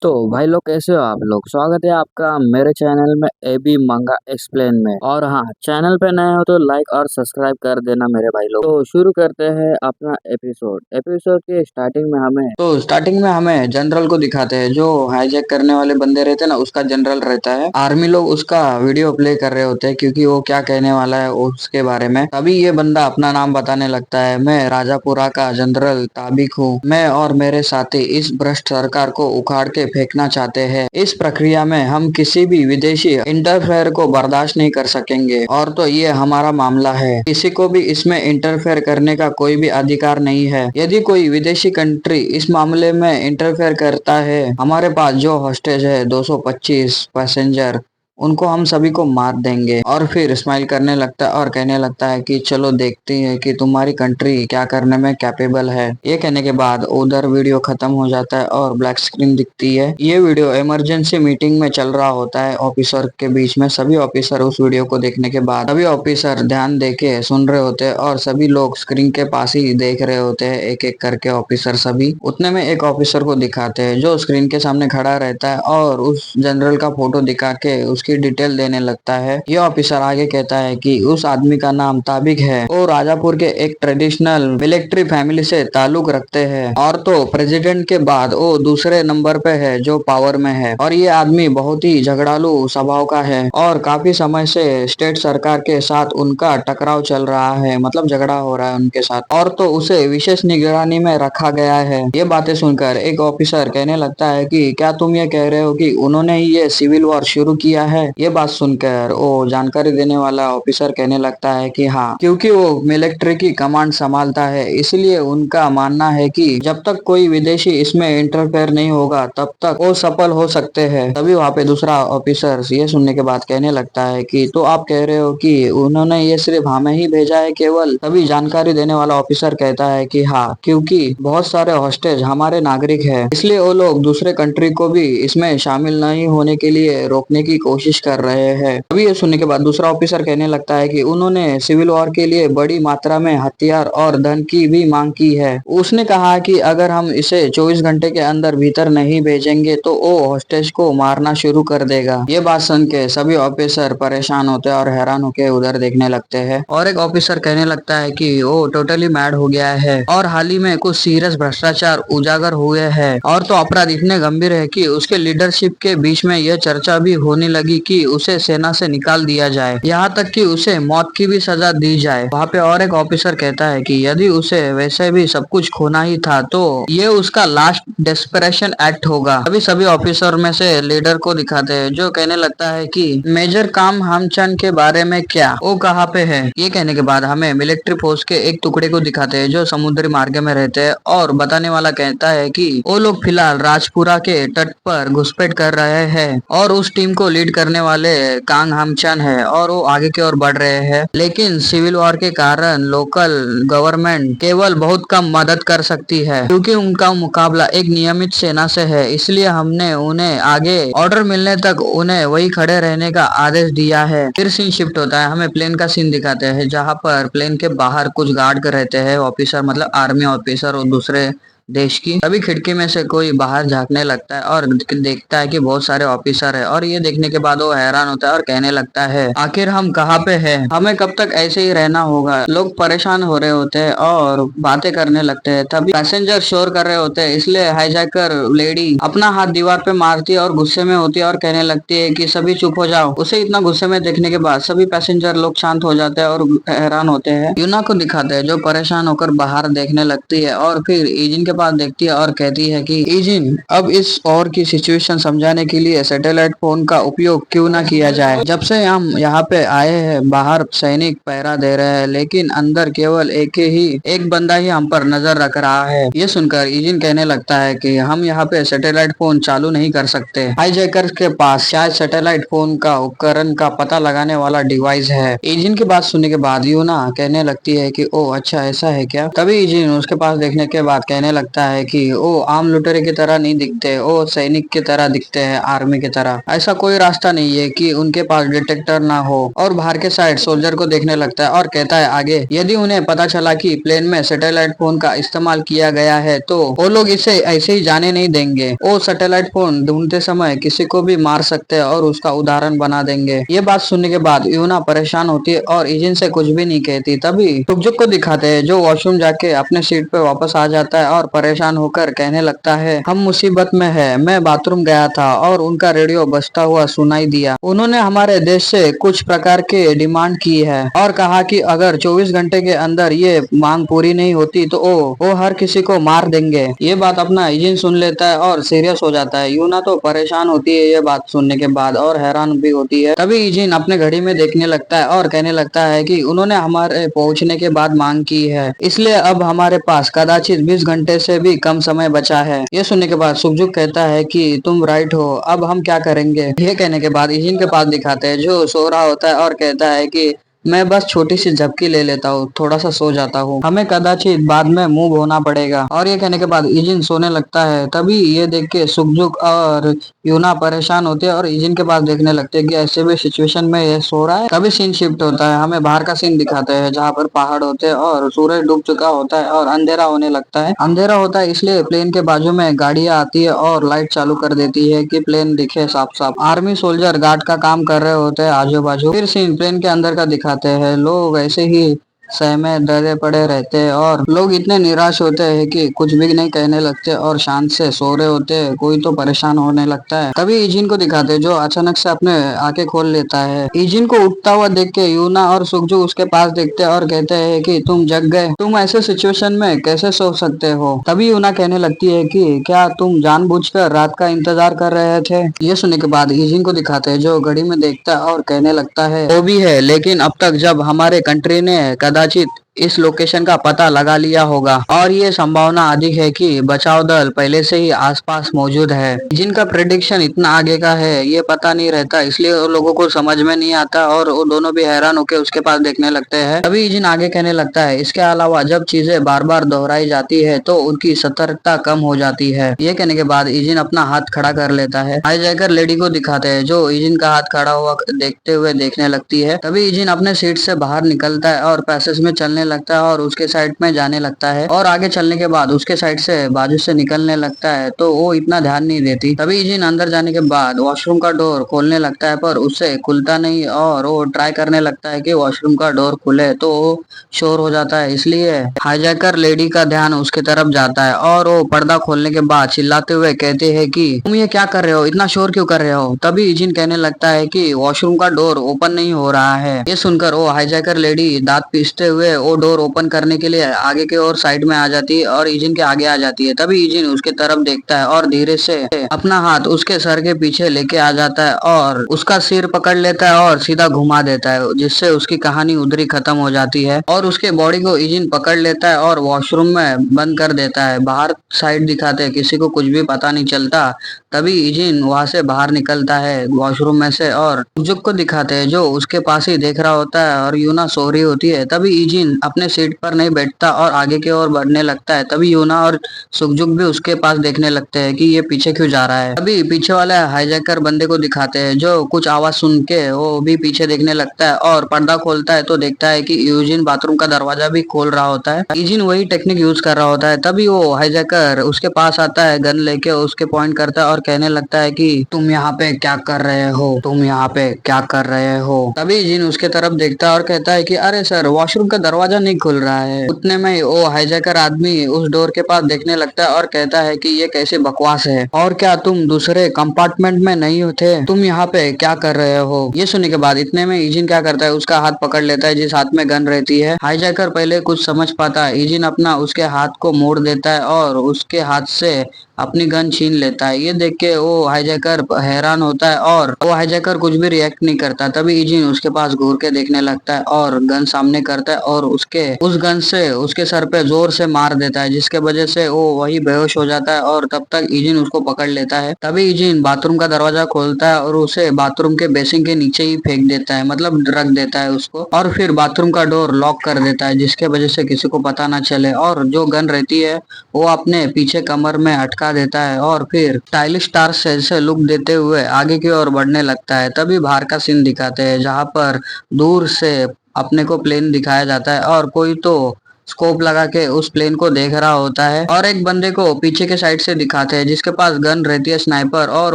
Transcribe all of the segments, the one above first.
तो भाई लोग कैसे हो आप लोग। स्वागत है आपका मेरे चैनल में एबी मंगा एक्सप्लेन में। और हाँ, चैनल पे नए हो तो लाइक और सब्सक्राइब कर देना मेरे भाई लोग। तो शुरू करते हैं अपना एपिसोड। एपिसोड के स्टार्टिंग में हमें जनरल को दिखाते हैं जो हाईजैक करने वाले बंदे रहते हैं ना, उसका जनरल रहता है। आर्मी लोग उसका वीडियो प्ले कर रहे होते हैं क्योंकि वो क्या कहने वाला है उसके बारे में। तभी ये बंदा अपना नाम बताने लगता है, मैं राजापुरा का जनरल ताबिक हूँ। मैं और मेरे साथी इस भ्रष्ट सरकार को उखाड़ के फेंकना चाहते हैं। इस प्रक्रिया में हम किसी भी विदेशी इंटरफेयर को बर्दाश्त नहीं कर सकेंगे। और तो ये हमारा मामला है, किसी को भी इसमें इंटरफेयर करने का कोई भी अधिकार नहीं है। यदि कोई विदेशी कंट्री इस मामले में इंटरफेयर करता है, हमारे पास जो हॉस्टेज है 225 पैसेंजर, उनको हम सभी को मार देंगे। और फिर स्माइल करने लगता है और कहने लगता है कि चलो देखते हैं कि तुम्हारी कंट्री क्या करने में कैपेबल है। ये कहने के बाद उधर वीडियो खत्म हो जाता है और ब्लैक स्क्रीन दिखती है। ये वीडियो इमरजेंसी मीटिंग में चल रहा होता है ऑफिसर के बीच में। सभी ऑफिसर उस वीडियो को देखने के बाद सभी ऑफिसर ध्यान दे के सुन रहे होते हैं और सभी लोग स्क्रीन के पास ही देख रहे होते हैं, एक एक करके ऑफिसर सभी। उतने में एक ऑफिसर को दिखाते हैं जो स्क्रीन के सामने खड़ा रहता है और उस जनरल का फोटो दिखा के उसकी डिटेल देने लगता है। ये ऑफिसर आगे कहता है कि उस आदमी का नाम ताबिक है, वो राजापुर के एक ट्रेडिशनल मिलिट्री फैमिली से ताल्लुक रखते हैं और तो प्रेसिडेंट के बाद वो दूसरे नंबर पे है जो पावर में है। और ये आदमी बहुत ही झगड़ालू स्वभाव का है और काफी समय से स्टेट सरकार के साथ उनका टकराव चल रहा है, मतलब झगड़ा हो रहा है उनके साथ। और तो उसे विशेष निगरानी में रखा गया है। ये बातें सुनकर एक ऑफिसर कहने लगता है कि क्या तुम ये कह रहे हो कि उन्होंने ही ये सिविल वॉर शुरू किया है। ये बात सुनकर वो जानकारी देने वाला ऑफिसर कहने लगता है कि हाँ, क्योंकि वो मिलिट्री की कमांड संभालता है, इसलिए उनका मानना है कि जब तक कोई विदेशी इसमें इंटरफेयर नहीं होगा तब तक वो सफल हो सकते हैं। तभी वहाँ पे दूसरा ऑफिसर ये सुनने के बाद कहने लगता है कि तो आप कह रहे हो कि उन्होंने ये सिर्फ हमें ही भेजा है केवल। तभी जानकारी देने वाला ऑफिसर कहता है कि हाँ, क्योंकि बहुत सारे हॉस्टेज हमारे नागरिक है, इसलिए वो लोग दूसरे कंट्री को भी इसमें शामिल नहीं होने के लिए रोकने की कोशिश कर रहे हैं। अभी ये सुनने के बाद दूसरा ऑफिसर कहने लगता है कि उन्होंने सिविल वॉर के लिए बड़ी मात्रा में हथियार और धन की भी मांग की है। उसने कहा कि अगर हम इसे 24 घंटे के अंदर भीतर नहीं भेजेंगे तो वो हॉस्टेज को मारना शुरू कर देगा। ये बात सुन के सभी ऑफिसर परेशान होते हैं और हैरान होकर उधर देखने लगते हैं। और एक ऑफिसर कहने लगता है कि वो टोटली मैड हो गया है और हाल ही में कुछ सीरियस भ्रष्टाचार उजागर हुए हैं और तो अपराध इतने गंभीर है कि उसके लीडरशिप के बीच में यह चर्चा भी होने लगी कि उसे सेना से निकाल दिया जाए, यहाँ तक कि उसे मौत की भी सजा दी जाए। वहाँ पे और एक ऑफिसर कहता है कि यदि उसे वैसे भी सब कुछ खोना ही था तो ये उसका लास्ट डेस्परेशन एक्ट होगा। अभी सभी ऑफिसर में से लीडर को दिखाते हैं जो कहने लगता है कि मेजर काम हमचंद के बारे में क्या, वो कहाँ पे है। ये कहने के बाद हमें मिलिट्री फोर्स के एक टुकड़े को दिखाते हैं जो समुद्री मार्ग में रहते हैं और बताने वाला कहता है कि वो लोग फिलहाल राजपुरा के तट पर घुसपैठ कर रहे हैं और उस टीम को लीड करने वाले कांग हमचंद है और वो आगे की ओर बढ़ रहे हैं। लेकिन सिविल वॉर के कारण लोकल गवर्नमेंट केवल बहुत कम मदद कर सकती है क्योंकि उनका मुकाबला एक नियमित सेना से है, इसलिए हमने उन्हें आगे ऑर्डर मिलने तक उन्हें वही खड़े रहने का आदेश दिया है। फिर सीन शिफ्ट होता है, हमें प्लेन का सीन दिखाते हैं जहाँ पर प्लेन के बाहर कुछ गार्ड रहते हैं, ऑफिसर मतलब आर्मी ऑफिसर और दूसरे देश की। तभी खिड़की में से कोई बाहर झांकने लगता है और देखता है कि बहुत सारे ऑफिसर है और ये देखने के बाद वो हैरान होता है और कहने लगता है आखिर हम कहाँ पे हैं, हमें कब तक ऐसे ही रहना होगा। लोग परेशान हो रहे होते हैं और बातें करने लगते हैं। तभी पैसेंजर शोर कर रहे होते हैं, इसलिए हाईजैकर लेडी अपना हाथ दीवार पे मारती है और गुस्से में होती है और कहने लगती है कि सभी चुप हो जाओ। उसे इतना गुस्से में देखने के बाद सभी पैसेंजर लोग शांत हो जाते हैं और हैरान होते हैं। यूना को दिखाते हैं जो परेशान होकर बाहर देखने लगती है और फिर ईजिन के पास देखती है और कहती है कि ईजिन, अब इस और की सिचुएशन समझाने के लिए सैटेलाइट फोन का उपयोग क्यों ना किया जाए। जब से हम यहाँ पे आए हैं बाहर सैनिक पहरा दे रहे हैं लेकिन अंदर केवल एक बंदा ही हम पर नजर रख रहा है। ये सुनकर ईजिन कहने लगता है कि हम यहाँ पे सैटेलाइट फोन चालू नहीं कर सकते। हाईजैकर के पास शायद सैटेलाइट फोन का उपकरण का पता लगाने वाला डिवाइस है। ईजिन की बात सुनने के बाद यूना कहने लगती है कि ओ अच्छा ऐसा है क्या। तभी ईजिन उसके पास देखने के बाद कहने लगता लगता है कि वो आम लुटेरे की तरह नहीं दिखते, वो सैनिक की तरह दिखते हैं, आर्मी की तरह। ऐसा कोई रास्ता नहीं है कि उनके पास डिटेक्टर ना हो। और बाहर के साइड सोल्जर को देखने लगता है और कहता है आगे, यदि उन्हें पता चला कि प्लेन में सैटेलाइट फोन का इस्तेमाल किया गया है तो वो लोग इसे ऐसे ही जाने नहीं देंगे। वो सैटेलाइट फोन ढूंढते समय किसी को भी मार सकते हैं और उसका उदाहरण बना देंगे। ये बात सुनने के बाद यूना परेशान होती है और इजिन से कुछ भी नहीं कहती। तभी टुकजुक को दिखाते हैं जो वॉशरूम जाके अपने सीट पे वापस आ जाता है और परेशान होकर कहने लगता है, हम मुसीबत में है। मैं बाथरूम गया था और उनका रेडियो बजता हुआ सुनाई दिया। उन्होंने हमारे देश से कुछ प्रकार के डिमांड की है और कहा कि अगर 24 घंटे के अंदर ये मांग पूरी नहीं होती तो वो हर किसी को मार देंगे। ये बात अपना इजिन सुन लेता है और सीरियस हो जाता है। यूना तो परेशान होती है ये बात सुनने के बाद और हैरान भी होती है। तभी इजिन अपने घड़ी में देखने लगता है और कहने लगता है कि उन्होंने हमारे पहुंचने के बाद मांग की है, इसलिए अब हमारे पास कदाचित 20 घंटे से भी कम समय बचा है। ये सुनने के बाद सुखजुक कहता है कि तुम राइट हो, अब हम क्या करेंगे। ये कहने के बाद इजिन के पास दिखाते हैं जो सो रहा होता है और कहता है कि मैं बस छोटी सी झपकी ले लेता हूँ, थोड़ा सा सो जाता हूँ, हमें कदाचित बाद में मूव होना पड़ेगा। और ये कहने के बाद इजिन सोने लगता है। तभी ये देख के सुखजुक और यूना परेशान होते हैं और इजिन के पास देखने लगते हैं कि ऐसे भी सिचुएशन में ये सो रहा है। तभी सीन शिफ्ट होता है, हमें बाहर का सीन दिखाते हैं जहाँ पर पहाड़ होते हैं और सूरज डूब चुका होता है और अंधेरा होने लगता है। अंधेरा होता है इसलिए प्लेन के बाजू में गाड़ियां आती है और लाइट चालू कर देती है कि प्लेन दिखे साफ साफ। आर्मी सोल्जर गार्ड का काम कर रहे होते हैं आजू बाजू। फिर सीन प्लेन के अंदर का दिखाते हैं, लोग ऐसे ही सहमे डरे पड़े रहते हैं और लोग इतने निराश होते हैं कि कुछ भी नहीं कहने लगते और शांत से सो रहे होते हैं। कोई तो परेशान होने लगता है। तभी इजिन को दिखाते हैं जो अचानक से अपने आंखें खोल लेता है। इजिन को उठता हुआ देख के यूना और सुखजू उसके पास देखते हैं और कहते हैं कि तुम जग गए, तुम ऐसे सिचुएशन में कैसे सो सकते हो। तभी यूना कहने लगती है कि क्या तुम जानबूझकर रात का इंतजार कर रहे थे। ये सुनने के बाद इजिन को दिखाते हैं जो घड़ी में देखता है और कहने लगता है वो भी है, लेकिन अब तक जब हमारे कंट्री ने कदाचित इस लोकेशन का पता लगा लिया होगा और ये संभावना अधिक है कि बचाव दल पहले से ही आसपास मौजूद है। जिनका प्रेडिक्शन इतना आगे का है ये पता नहीं रहता, इसलिए उन लोगों को समझ में नहीं आता और वो दोनों भी हैरान होकर उसके पास देखने लगते हैं। तभी इजिन आगे कहने लगता है, इसके अलावा जब चीजें बार बार दोहराई जाती है तो उनकी सतर्कता कम हो जाती है। ये कहने के बाद इजिन अपना हाथ खड़ा कर लेता है। हाईजैकर लेडी को दिखाते हैं जो इजिन का हाथ खड़ा हुआ देखते हुए देखने लगती है। तभी इजिन अपने सीट से बाहर निकलता है और पैसेज में चलने लगता है और उसके साइड में जाने लगता है और आगे चलने के बाद उसके साइड से बाजू से निकलने लगता है तो वो इतना ध्यान नहीं देती। तभी इजिन अंदर जाने के बाद वॉशरूम का डोर खोलने लगता है पर उससे खुलता नहीं और वो ट्राई करने लगता है कि वॉशरूम का डोर खुले तो वो शोर हो जाता है, इसलिए हाईजैकर लेडी का ध्यान उसके तरफ जाता है और वो पर्दा खोलने के बाद चिल्लाते हुए कहते हैं कि तुम ये क्या कर रहे हो, इतना शोर क्यों कर रहे हो। तभी इजिन कहने लगता है कि वॉशरूम का डोर ओपन नहीं हो रहा है। ये सुनकर वो हाईजैकर लेडी दांत पीसते हुए वो डोर ओपन करने के लिए आगे के और साइड में आ जाती है और इजिन के आगे आ जाती है। तभी इजिन उसके तरफ देखता है और धीरे से अपना हाथ उसके सर के पीछे लेके आ जाता है और उसका सिर पकड़ लेता है और सीधा घुमा देता है, जिससे उसकी कहानी उधर ही खत्म हो जाती है और उसके बॉडी को इजिन पकड़ लेता है और वॉशरूम में बंद कर देता है। बाहर साइड दिखाते हैं, किसी को कुछ भी पता नहीं चलता। तभी इजिन वहां से बाहर निकलता है वॉशरूम में से और सुखजुक को दिखाते हैं जो उसके पास ही देख रहा होता है और यूना सो रही होती है। तभी इजिन अपने सीट पर नहीं बैठता और आगे की ओर बढ़ने लगता है। तभी यूना और सुखजुक भी उसके पास देखने लगते हैं कि ये पीछे क्यों जा रहा है। तभी पीछे वाले हाईजैकर बंदे को दिखाते हैं जो कुछ आवाज सुन के वो भी पीछे देखने लगता है और पर्दा खोलता है तो देखता है कि यूजिन बाथरूम का दरवाजा भी खोल रहा होता है। इजिन वही टेक्निक यूज कर रहा होता है। तभी वो हाईजैकर उसके पास आता है, गन लेके उसके पॉइंट करता है और कहने लगता है कि तुम यहाँ पे क्या कर रहे हो, तुम यहाँ पे क्या कर रहे हो। तभी इजिन उसके तरफ देखता है और कहता है कि अरे सर, वॉशरूम का दरवाजा नहीं खुल रहा है। उतने में वो हाईजैकर आदमी उस डोर के पास देखने लगता है और कहता है कि ये कैसे बकवास है और क्या तुम दूसरे कंपार्टमेंट में नहीं थे, तुम यहाँ पे क्या कर रहे हो। ये सुनने के बाद इतने में इजिन क्या करता है, उसका हाथ पकड़ लेता है जिस हाथ में गन रहती है। हाईजैकर पहले कुछ समझ पाता है, इजिन अपना उसके हाथ को मोड़ देता है और उसके हाथ से अपनी गन छीन लेता है। ये देख के वो हाईजैकर हैरान होता है और वो हाईजैकर कुछ भी रिएक्ट नहीं करता। तभी इजिन उसके पास घूर के देखने लगता है और गन सामने करता है और उसके उस गन से उसके सर पे जोर से मार देता है, जिसके वजह से वो वही बेहोश हो जाता है और तब तक इजिन उसको पकड़ लेता है। तभी इजिन बाथरूम का दरवाजा खोलता है और उसे बाथरूम के बेसिन के नीचे ही फेंक देता है, मतलब रख देता है उसको, और फिर बाथरूम का डोर लॉक कर देता है, जिसके वजह से किसी को पता ना चले। और जो गन रहती है वो अपने पीछे कमर में अटका देता है और फिर स्टाइलिश स्टार से लुक देते हुए आगे की ओर बढ़ने लगता है। तभी बाहर का सीन दिखाते हैं जहां पर दूर से अपने को प्लेन दिखाया जाता है और कोई तो स्कोप लगा के उस प्लेन को देख रहा होता है और एक बंदे को पीछे के साइड से दिखाते हैं जिसके पास गन रहती है स्नाइपर, और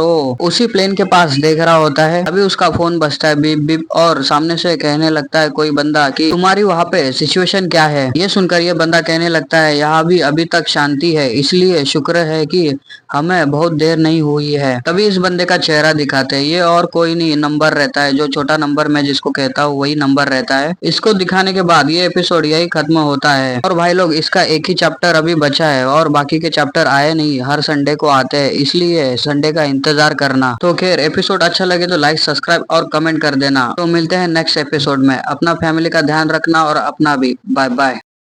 वो उसी प्लेन के पास देख रहा होता है। अभी उसका फोन बजता है बीप बीप और सामने से कहने लगता है कोई बंदा कि तुम्हारी वहाँ पे सिचुएशन क्या है। ये सुनकर ये बंदा कहने लगता है यहाँ भी अभी तक शांति है, इसलिए शुक्र है कि हमें बहुत देर नहीं हुई है। तभी इस बंदे का चेहरा दिखाते हैं, ये और कोई नहीं नंबर रहता है, जो छोटा नंबर मैं जिसको कहता हूँ वही नंबर रहता है। इसको दिखाने के बाद ये एपिसोड यही खत्म होता है। और भाई लोग इसका एक ही चैप्टर अभी बचा है और बाकी के चैप्टर आए नहीं, हर संडे को आते हैं, इसलिए संडे का इंतजार करना। तो खैर एपिसोड अच्छा लगे तो लाइक सब्सक्राइब और कमेंट कर देना। तो मिलते हैं नेक्स्ट एपिसोड में। अपना फैमिली का ध्यान रखना और अपना भी। Bye bye.